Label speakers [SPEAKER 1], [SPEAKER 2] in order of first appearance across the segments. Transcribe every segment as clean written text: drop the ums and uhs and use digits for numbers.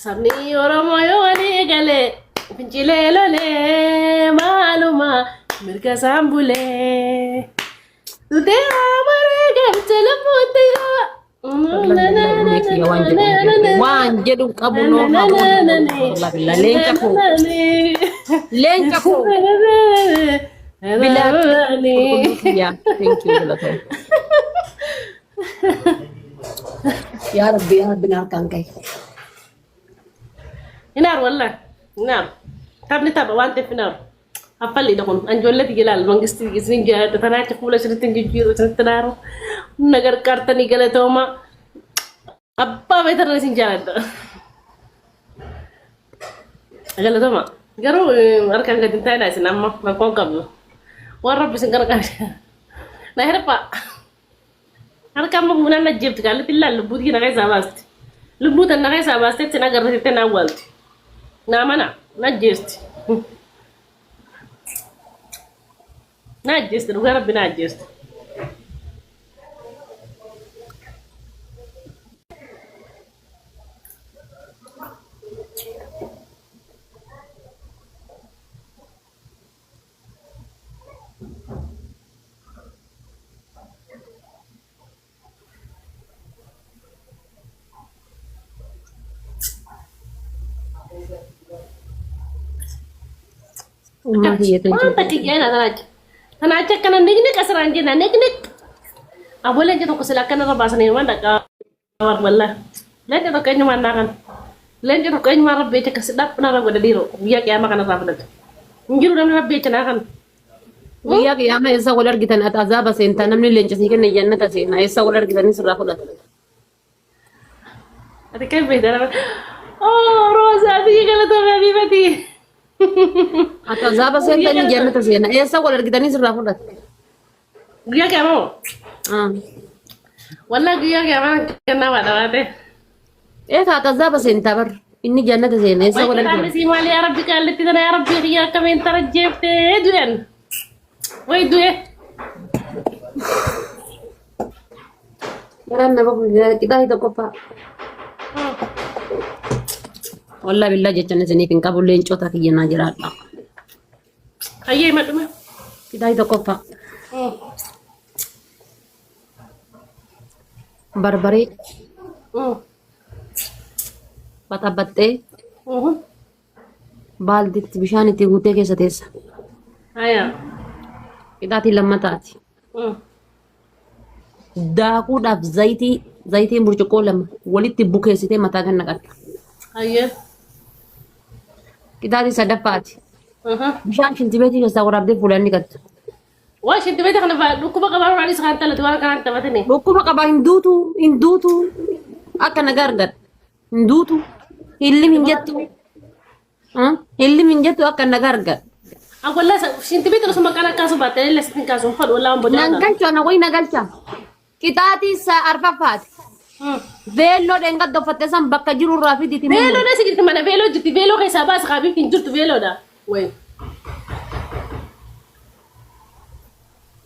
[SPEAKER 1] Sabni Oromoo yoo walii galee fincilee lolee maaluma mirga isaan bulee dutee amaree gamte lubbuutti yoo
[SPEAKER 2] waan jedhu qabu noo leenca koo bilaa thank you bilatoo
[SPEAKER 3] يا ربي نار كان كي
[SPEAKER 1] Inaar wallah inaar tabni taba wante finaar afalli dakon anjollati gilal mangisti gisnin jaa tanaacha fuula shiritin jijjiiru shiritinaaru nagar kartani galatoma abba betarna sin jaalada galatoma garuu arkan gadin taayna sin amma makon qabdu war rabbi sin garqar na herpa harka amma munan najibti kalati lal lubudi na kaysa basti lubutan na kaysa basti tin agarrati tin awalti Namana, najist. Najist, lugar binajist. Manta kiyana tanacha kana nik asranje na nik abole je to silakan rabasa ne wanda ka war walla lende to kany man nakan lende to kany mar rabbe ka sidap na rago da diro biya ke ama kana rafadat ngiru dam rabbe ta nakan
[SPEAKER 2] wiya ke ama esa walar gitan atazaba senta namni lenche sike ne jannata sena esa walar gitan sirra khudat
[SPEAKER 1] ate kay be dara oh rosa di kala to habibati
[SPEAKER 2] atazaba senta ne jannata sena esa walar gitan sirra khudat
[SPEAKER 1] biya ke ama
[SPEAKER 2] ah
[SPEAKER 1] walla biya ke ama kana wada wate
[SPEAKER 2] esa atazaba senta bar inni jannata sena esa walar gitan
[SPEAKER 1] si mali ya rabbi kalati dana ya rabbi riya kamen tarjefte duen way due
[SPEAKER 2] yaran na babu kita hito ko pa walla billah jechane seni tin kabul lencho ta kiyana jirada
[SPEAKER 1] aye maduma
[SPEAKER 2] kita hito ko pa barbare batabatte baldit bishaan itti guutee keessa teessa
[SPEAKER 1] aya
[SPEAKER 2] Kitaati lammataati. Daakuudhaaf zayitiin burcuqqoo lama walitti bukeessitee mataa kan naqatta.
[SPEAKER 1] aye
[SPEAKER 2] Kitaati sadaffaati. Bishaan shintibeetii keessaa waraabdee fuulaan ni gatta.
[SPEAKER 1] waa shinti beta kana fa dhukkuba qabaa maalis kan talati waan kanaan taphatanii
[SPEAKER 2] Dhukkuba qabaa hin duutu akka nagaa argadha. Hin duutu hillim hin jettu. Hillim hin jettu akka nagaa argadha.
[SPEAKER 1] an walla shinti beta sama kana kasu batte le sitin kasu fad walla an bodan
[SPEAKER 2] Nan galcha na wayna galcha. Kitaati sa arfaffaati. Veelloo dhenga doffatte san bakka jiru irraa fiditi.
[SPEAKER 1] velo na sigit mana velo jitti velo kay sabas qabi fin jirtu velo da way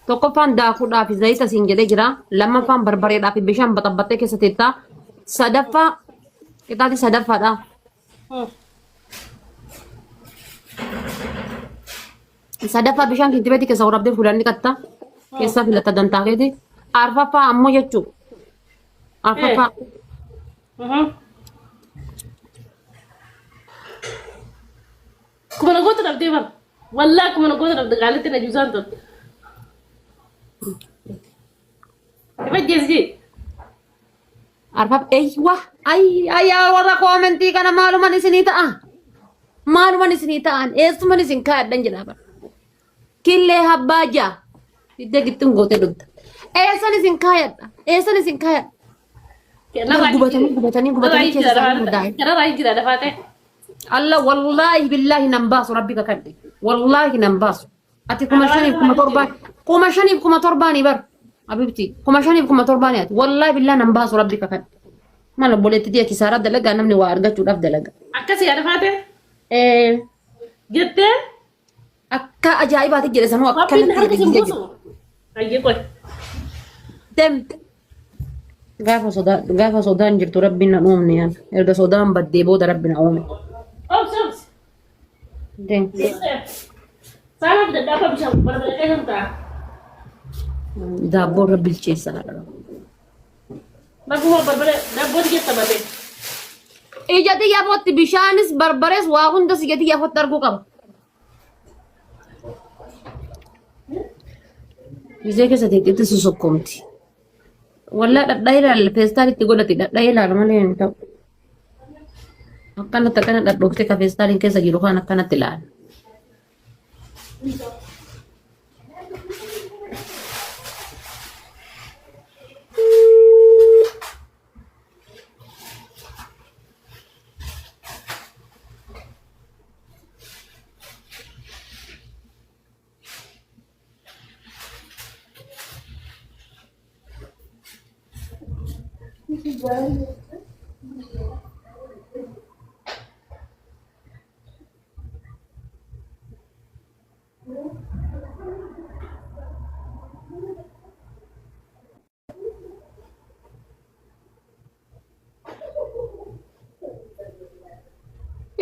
[SPEAKER 2] Tokkoffaan daakuudhaaf zayita siin jedhee jira. Lammaffaan barbareedhaaf bishaan baxabbattee keessa teetta. Sadaffaa kitaati sadaffaadha. Sadaffaa bishaan kintibeetii keessa waraabdee fuulaan ni qatta. Keessaa filatta dantaa keeti. Arfaffaa ammoo jechuu. Arfaffaa.
[SPEAKER 1] kuma na goto dabde bar walla kuma na goto dabde galati na jusan to Bajjezi
[SPEAKER 2] Arfaff eeywa. Ayyaa warra koomentii kana maaluman isinii ta'a. Maaluman isinii ta'an eessuman isin kaadhan jedhaa bara. Killee habbaa ja'a. Iddoo gittin gootee dhugda. Eessan isin kaayadha. Eessan isin kaayadha. Gubatanii keessa isaanii madaa'e.
[SPEAKER 1] kana rai jira da fate
[SPEAKER 2] Allah wallahi billahi nan baasu rabbi kakadhe. Wallahi nan baasu. Ati kuma shaniif kuma torbaanii bar. Abibti kuma shaniif kuma torbaanii ati. Wallahi billahi nan baasu rabbi kakadhe. Mala boleetti diya kisaaraa dalagaa namni waa argachuudhaaf dalaga.
[SPEAKER 1] akkasi ya da fate jette
[SPEAKER 2] Akka ajaa'ibaati jedhe sanuu
[SPEAKER 1] Wapin
[SPEAKER 2] akkanatti
[SPEAKER 1] harka
[SPEAKER 2] jedhe
[SPEAKER 1] simbusu aye koy
[SPEAKER 2] deemte. gaafa sodaan jirtu rabbiin na uumne yan. Erga sodaan baddee booda rabbiin na uume.
[SPEAKER 1] Oh, shucks. Sana daddaafaa bishaan barbada keessa ta'a.
[SPEAKER 2] Daabboo irra bilcheessan dha.
[SPEAKER 1] Bakkuma barbada daabbooti keessa badee.
[SPEAKER 2] Ija xiyyaafootti bishaanis barbarees waa hundas ija xiyyaafootti arguu qaba. Biyya keessa teettiitti susukkumti. Wallaa dhadhaa ilaalla feestaalitti godhati dhadhaa ilaala malee hin ta'u. Akkanatti akkana dhadhoofte ka feestaaliin keessa jiru kan akkanatti ilaala.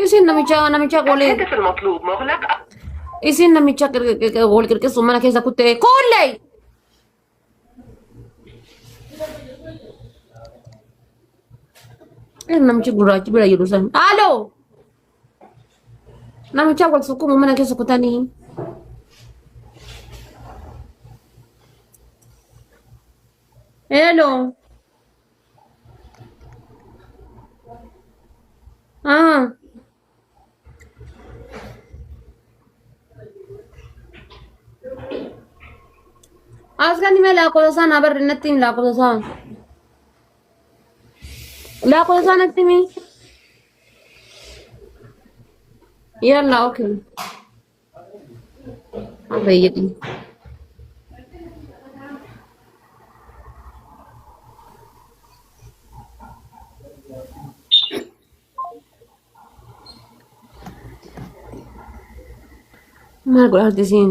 [SPEAKER 2] Isin namicha qolee.
[SPEAKER 4] الهاتف المطلوب مغلق.
[SPEAKER 2] Isin namicha wal qirqisuu mana keessa kuttee koollee. Namichi gurraachi bira jiru san. Haaloo. Namicha wal sukkumu mana keessa kutanii. Hello. Ah. Asgani me la cosa sana ber nettin la cosa sana. La cosa sana timi. Yalla okay. Abayidi. Mal guardisin.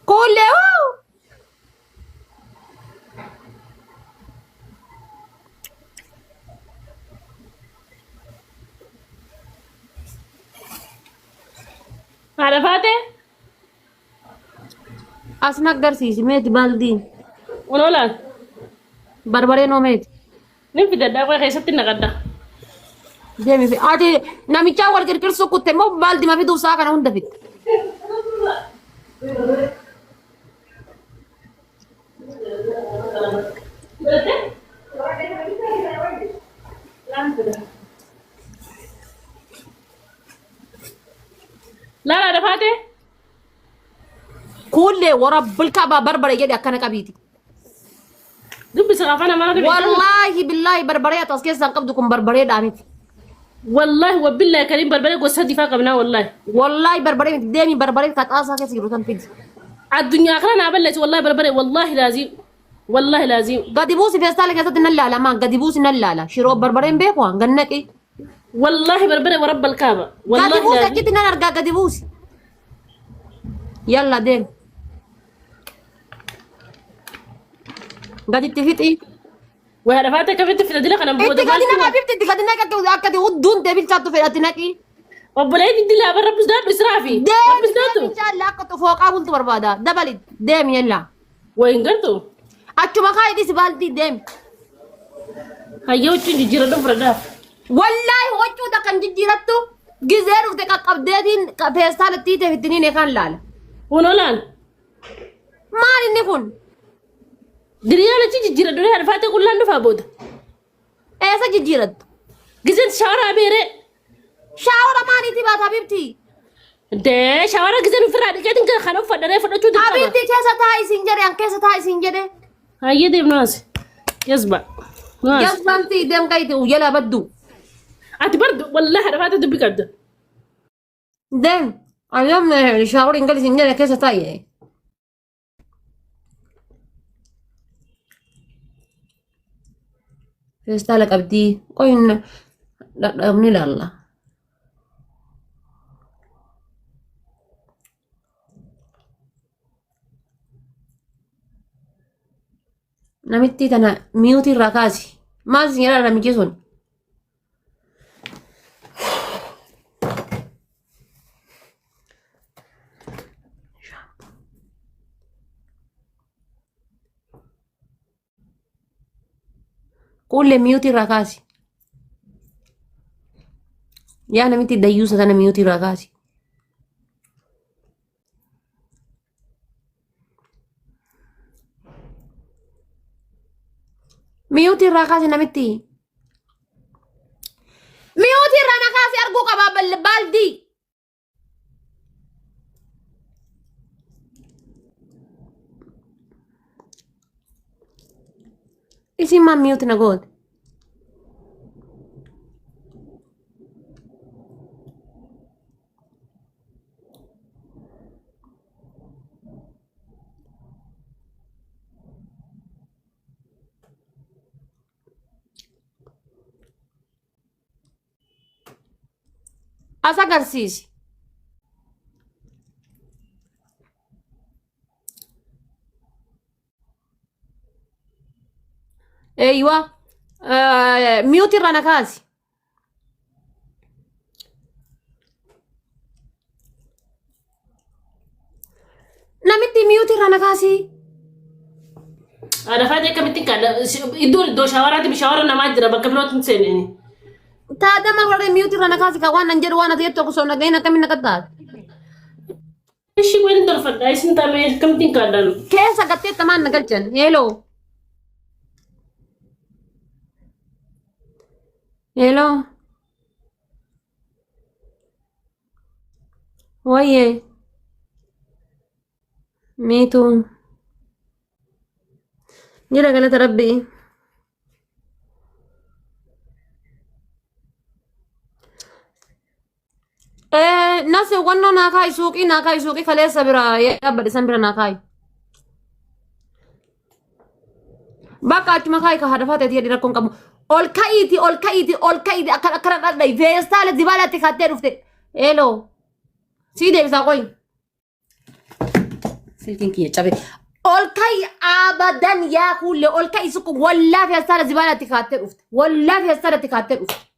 [SPEAKER 2] Koleo.
[SPEAKER 1] Haadha faate?
[SPEAKER 2] Asna agarsiisi meeti baldiin.
[SPEAKER 1] Onoolaan?
[SPEAKER 2] Barbaree noo meeti.
[SPEAKER 1] Nin fidaddaa qoe keessatti naqadda.
[SPEAKER 2] Deemi fi ati namichaa wal qirqirsu kutte moo baldi ma fiduu isaa kana hunda fitte.
[SPEAKER 1] Laala haadha faate?
[SPEAKER 2] Kullee warabbil kaabaa barbaree jedhe akkana qabiiti.
[SPEAKER 1] Dubbisa afaan amaaraa
[SPEAKER 2] Wallahi billahi barbaree atas keessaan qabdu kun barbaree dhaamiti.
[SPEAKER 1] Wallahi wabillahi kariim barbaree gosa difaa qabnaa wallahi.
[SPEAKER 2] Wallahi barbaree miti deemi barbaree kaxaasaa keessa jiru tan fidi.
[SPEAKER 1] Addunyaa kana naa balleessi wallahi barbaree wallahi laaziim. Wallahi laaziim.
[SPEAKER 2] Gadi buusi feestaala keessatti nan laala maan gadi buusi nan laala shiroo barbareen beeku waan gannaqi.
[SPEAKER 1] Wallahi barbaree warabbal kaaba.
[SPEAKER 2] Gadi
[SPEAKER 1] Wallahi
[SPEAKER 2] buusi
[SPEAKER 1] laaziim.
[SPEAKER 2] achitti nan argaa gadi buusi. Yalla deem. Gaditti fixi.
[SPEAKER 1] Waa haadha faate kafitti fidadila kana booda
[SPEAKER 2] Itti gadi nama bifti itti gadi naqi akkati udduun deebilchaattu fedhatti naqi.
[SPEAKER 1] obboleetti dilaa bara rabbis daadhu israafi.
[SPEAKER 2] Deemi
[SPEAKER 1] Rabbis daadhu.
[SPEAKER 2] deemi jaallaa akka fooqaa bultu barbaada dabali deemi yalla.
[SPEAKER 1] Wayin gartu.
[SPEAKER 2] Achuma kaayidhi si baaltii deemi.
[SPEAKER 1] Hayyee huccuun jijjiiradhu fudhadhaaf.
[SPEAKER 2] Wallahi huccuuta kan jijjiirattu gizee dhufte qaqqabdeetiin feestaalatti hiitee fittiniin eekaan laala.
[SPEAKER 1] Onoolaan.
[SPEAKER 2] Maal inni kun?
[SPEAKER 1] Diriyaan achi jijjiiradhu haadha faate qullaan dhufaa booda.
[SPEAKER 2] Eessa jijjiirattu?
[SPEAKER 1] Gizeen shaawaraa beeree.
[SPEAKER 2] Shaawara maaliitii baata Habibti?
[SPEAKER 1] Dee shaawaraa gizeen ofirraa dhiqeetiin kan uffadharee fudhachuu dirqama.
[SPEAKER 2] Habibti keessa taa'aa isin jedhe an keessa taa'aa isin jedhe.
[SPEAKER 1] Hayyee deemnaas. Yasba. Naas.
[SPEAKER 2] Jasbanti deem qayti uyyala baddu.
[SPEAKER 1] Ati bardu wallahi haadha faate dubbi qabda.
[SPEAKER 2] Deem ayyam shaawara ingali isin jedhe keessa taa'ee. Feestaala qabdii qoyin dhadhabni laalla. Namitti tana miyuutii irraa kaasi. Maal isin jedhaa namichi sun? Kuulee miyuutii irraa kaasi. Yaa namitti dayyuusa tana miyuutii irraa kaasi. Miyuutii irraa kaasi namitti. Miyuutii irraa na kaasi arguu qabaa baaldii. Isin maan miyuuti na goote? As agarsiisi. Eeywa miyuuti irraa na kaasi. Namitti miyuuti irraa na kaasi.
[SPEAKER 1] Ada faatee akkamitti kadha iddoo shaawaraatti bishaawara namaa jira bakka birootti seeneni.
[SPEAKER 2] Taate mal warreen miyuuti irraa na kaasi ka waan nan jedhu waan ati jettu osoo nagahin akkamiin na qaxxaate.
[SPEAKER 1] Ishi waliin tolfadha isin taamee akkamitti kadhan.
[SPEAKER 2] Keessa gattee tamaan na galchan. Hello. Hello. Oye. Me too. Jira galata rabbi. Nasi wanno nakai suki kalesa bira ya badi sambira nakai. Baka achuma kai ka hadafate tiya dira kon kamu. Ol kaiti akara dai vestale dibala ti khatte dufte. Hello. Side bisa koy. Silkin ki chabe. Ol kai abadan ya kulle ol kai suku wallahi vestale dibala ti khatte dufte. Wallahi vestale ti khatte dufte.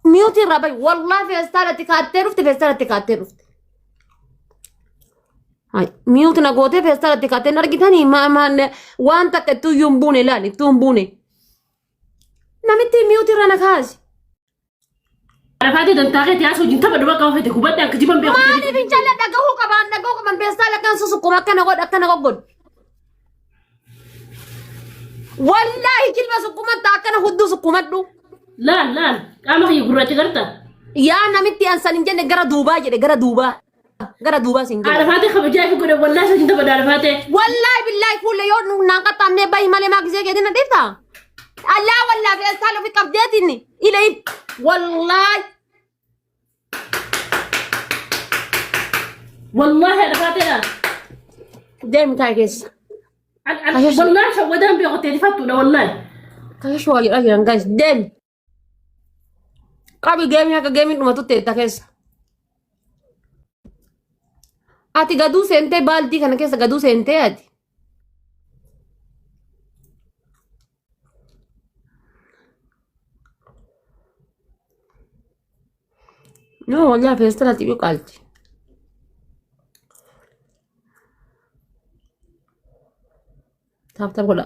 [SPEAKER 2] ميوتي ربي والله في استالتي كاترفت في استالتي كاترفت هاي ميوتي نقوتي في استالتي كاتر نرجتني ما وانت كتو يومبوني لا نتومبوني نمتي ميوتي رانا كاز
[SPEAKER 1] أنا فاتي دنتاقي تياسو جنتا بدو بقى وفتي كوباتا كجيبان بيقو
[SPEAKER 2] ما دي بنجالة دقوه كمان في استالة كان سوسو كما كان قد والله كلمة سكومات تاكنا هدو سكومات دو
[SPEAKER 1] لا أما هي قرأتي قرطة
[SPEAKER 2] يا نمتي أنسان جنة جرا دوبا سنجل
[SPEAKER 1] أنا فاتي خبجاي في قرأ والله سجنتا بدو أنا فاتي
[SPEAKER 2] والله بالله كل يوم نانقا تامني باي مالي ماك زي كده نديتا الله والله في أستالو في كبديتني إلي
[SPEAKER 1] والله أنا فاتي لا
[SPEAKER 2] دايم كايكس
[SPEAKER 1] والله شو ودان بيغطي فاتونا والله
[SPEAKER 2] كايش واجي أجي guys دايم Kabi game ka game numa tutte takes. Ati gadu sente baldi kana kesa gadu sente ati. No, wallahi festa la tibi qalti. Tap gola.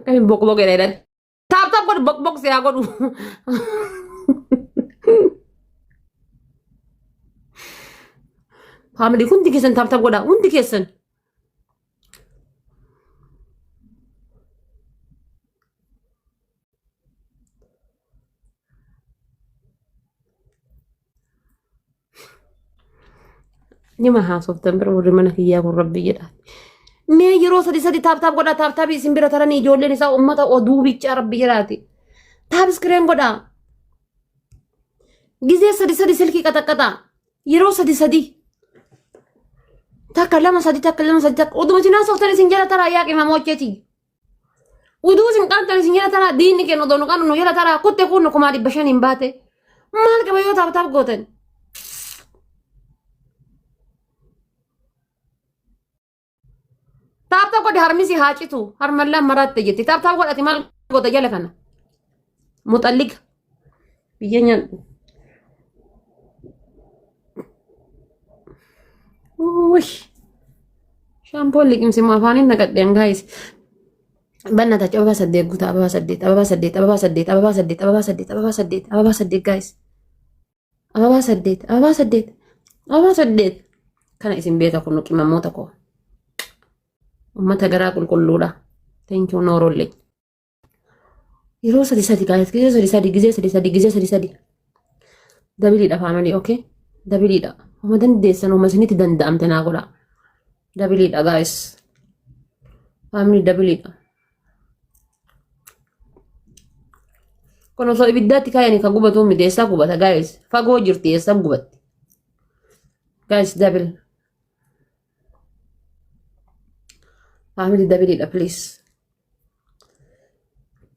[SPEAKER 2] Kayak bok ya dan tap kok bok sih aku tuh paham di kunti kesen tap kok dah kunti kesen ini mah September udah mana kia aku rabbi ya mee yeroo sadi taap godha taap isin bira taranii ijoolleen isaa ummata oduu bicha rabbi jiraati taap iskireen godha gizee sadi silkii qaxaqqaxa yeroo sadi takka lama sadi takka oduma sinaa sooftan isin jala taraa yaaqi mamoocheeti uduu isin qaantan isin jala taraa diinni kennu doonu qanu nu jala taraa kutte kun kumaa 500 hin baate maal qaba yoo taap gootan قد هرمسي هاجتو هرم الله مرات تجتي تاب قد اتمال قد جلكنا مطلق بيجي وش شامبو اللي كم سما فاني نقد دين guys بنا تاج أبا سديت قلت أبا سديت أبا سديت أبا سديت أبا سديت أبا سديت أبا سديت أبا سديت guys أبا سديت أبا سديت أبا سديت كان اسم بيتك كنوك إمام موتكو وما تقرأ كل لولا thank you نورو لي يرو سدي سدي guys جزء سدي سدي جزء سدي سدي جزء سدي سدي دبلي دا فاميلي أوكي دبلي دا وما دن ديسن وما سنيت دن دام تناقولا دبلي دا guys فاميلي دبلي دا كنا صو إبداتي كايني كقوبة أمي ديسا قوبة guys فاقو جرتي يسا قوبة guys دبل فاميلي دبلي دا please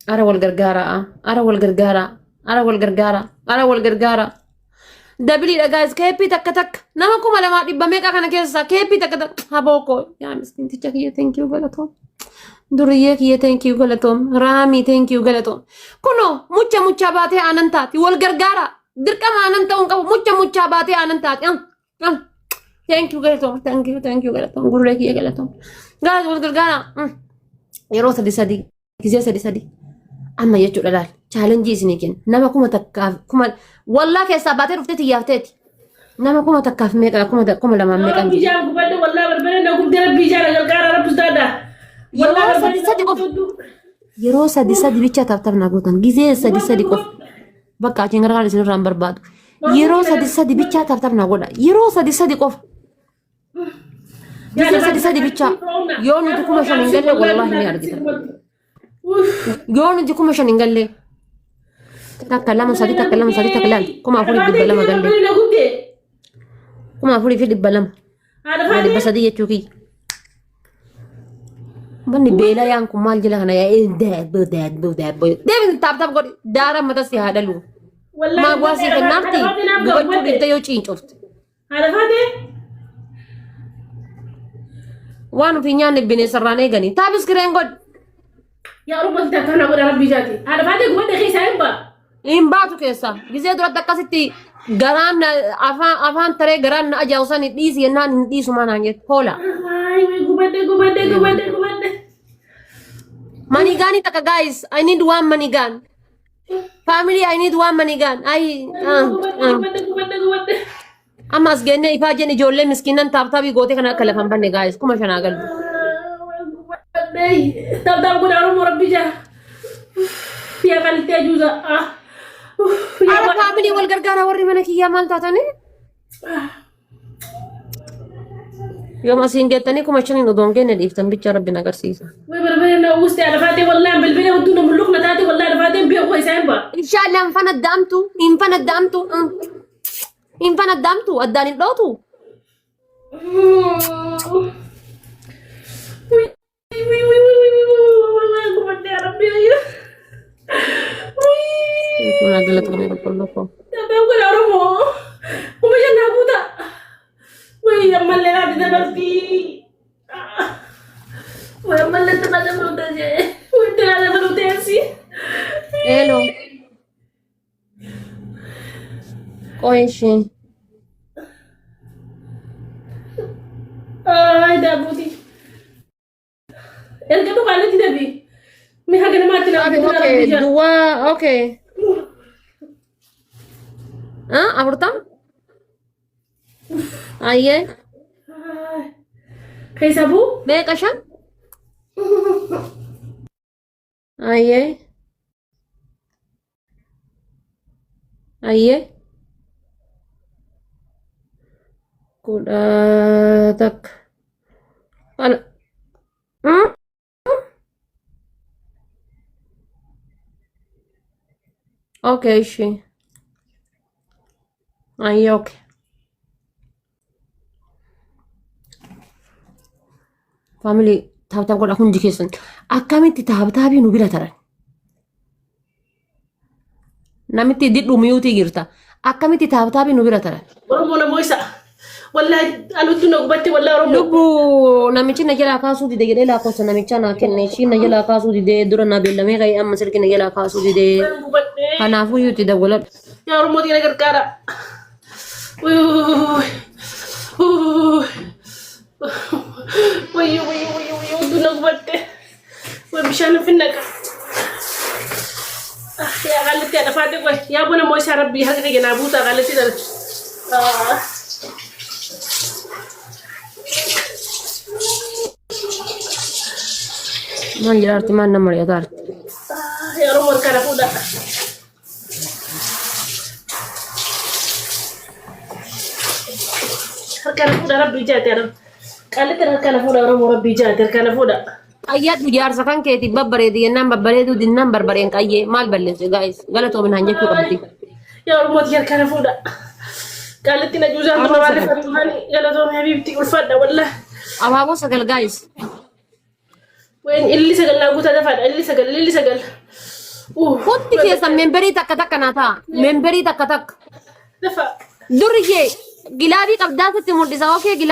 [SPEAKER 2] أرى والقرقارة أرى والقرقارة أرى والقرقارة أرى والقرقارة دبلي دا guys كيبي تك تك نما كوما لما دبا ميكا كان كيسا كيبي تك تك هابوكو يا مسكين تجاكي thank you غلطهم دوريك يا thank you غلطهم رامي thank you غلطهم كنو mucha باتي أننتاتي والقرقارة دركا ما أننتا ونقو mucha باتي أننتاتي thank you غلطهم thank you غلطهم دوريك يا غلطهم guys والقرقارة يرو سدي سدي كيسا سدي سدي أما يجو لال challenge سنيكين نما كوما تكاف كوما والله كيسا باتي رفتي يافتي نما كوما تكاف ميكا كوما لما ميكا
[SPEAKER 1] بيجان كوبادة والله بربنا نقول دير بيجان القارة رب استادا
[SPEAKER 2] يرو سدي سدي قف يرو سدي سدي بيتشا تفتر ناقوتن جيزي سدي سدي قف بقى عشان غير سنو رام برباد يرو سدي سدي بيتشا تفتر ناقولا يرو سدي سدي قف جيزي سدي سدي بيتشا يوم تكون عشان نقول والله ما يرضي يوم تكون عشان نقول تكلم سدي تكلم سدي تكلم كم أقول في البلم قال لي كم أقول في البلم هذا بس دي يشوكي بني بيلا يان كمال جلا هنا يا داد ده تاب قول دارا متى سي هذا لو ما قاسي في نارتي قول شو بنت يوچين شفت
[SPEAKER 1] هذا فاده
[SPEAKER 2] وانو في نيان بني سرانه غني تابس كرين قول
[SPEAKER 1] يا رب انت كان ابو ربي جاتي هذا فاده قول دخي سايبا
[SPEAKER 2] إن باتو كيسا جزء درات دكاسيتي غران أفان ترى غران أجاوسان يديس ينان يديس ما نانيت هولا
[SPEAKER 1] أي قبادة
[SPEAKER 2] manigani taka guys I need one manigan family I need one manigan amas genne ifaje ni jolle miskinan tabtabi gote kana kala fambanne guys kuma shana gal
[SPEAKER 1] tabtab ko daru rabbi ja ya kalite juza
[SPEAKER 2] ara family wal gargara warri manaki ya mal tatane يوم أسين جتني كم عشان ندون كنا ديفتن بيتشار ربنا كرسيسا.
[SPEAKER 1] وبربنا نوست على فاتي والله بالبيت ودونا ملوك نتاتي والله على فاتي بيا كويس أمبا.
[SPEAKER 2] إن شاء الله إنفنا الدمتو أداني اللوتو.
[SPEAKER 1] والله قمت يا ربي.
[SPEAKER 2] أنا قلت لك كلكم.
[SPEAKER 1] تبغى أرومو. ومش أنا بودا. وي أما اللي نادي دبرتي وأما اللي تنادي بروتاجي وأنت نادي بروتاسي
[SPEAKER 2] hello كويشين
[SPEAKER 1] ده بودي الكتب قالت دبي مي حاجة ما تنا
[SPEAKER 2] اوكي دوا اوكي أبرتام أيه
[SPEAKER 1] كيف أبو؟
[SPEAKER 2] بيك عشان أيه كوداتك أنا أوكي شي أيه أوكي family taabtaan godha hundi keessan akkamitti taabtaabii nu bira taran namitti didhu miyuutii jirta akkamitti taabtaabii nu bira taran
[SPEAKER 1] ورمونا مويسا والله أنا تنا قبتي والله رمو
[SPEAKER 2] lubbu namichi na jalaa kaasuu dide jedhee lakkoofsa namicha naa kenne ishii na jalaa kaasuu dide dura na beellamee ka'ee amma silki na jalaa kaasuu dide kanaafuu yuuti dawwaladhu.
[SPEAKER 1] Yaa Oromoo diina gargaara. Wayyo duna gubatte. Way bishaan finna ka. Yaa qallitti yaa dhafaate qoy. Yaa bona moo isaa rabbii haqa kee naa buutaa qallitti dhala.
[SPEAKER 2] Maal jedhaarti maal nama mari'ataarti.
[SPEAKER 1] Yaa Oromoo harkaan fuudha. Harkaan fuudha rabbii jaate yaa rabbi. Qallitti harkaan fuudha Oromoo rabbii jaate harkaan fuudha.
[SPEAKER 2] Ayyadhu jaarsa kan keeti babbareedi yennaan babbareedu dinnaan barbareen qayyee maal balleesse gaa'is galatoomin haan jechuu qabdi.
[SPEAKER 1] Yaa Oromooti harkaan fuudha. Qallitti na juusaan tuma maaliif aduudhaani galatoomee habiibti ulfaadha wallah.
[SPEAKER 2] Abaaboo sagal gaa'is.
[SPEAKER 1] Wayin illi sagal naa guutaa dafaadha illi sagal.
[SPEAKER 2] Hundi keessan memberii takka takka naa ta'a. Memberii takka takka.
[SPEAKER 1] Dafa.
[SPEAKER 2] Duriyyee gilaabii qabdaa sitti mul'isa okee gilaabii.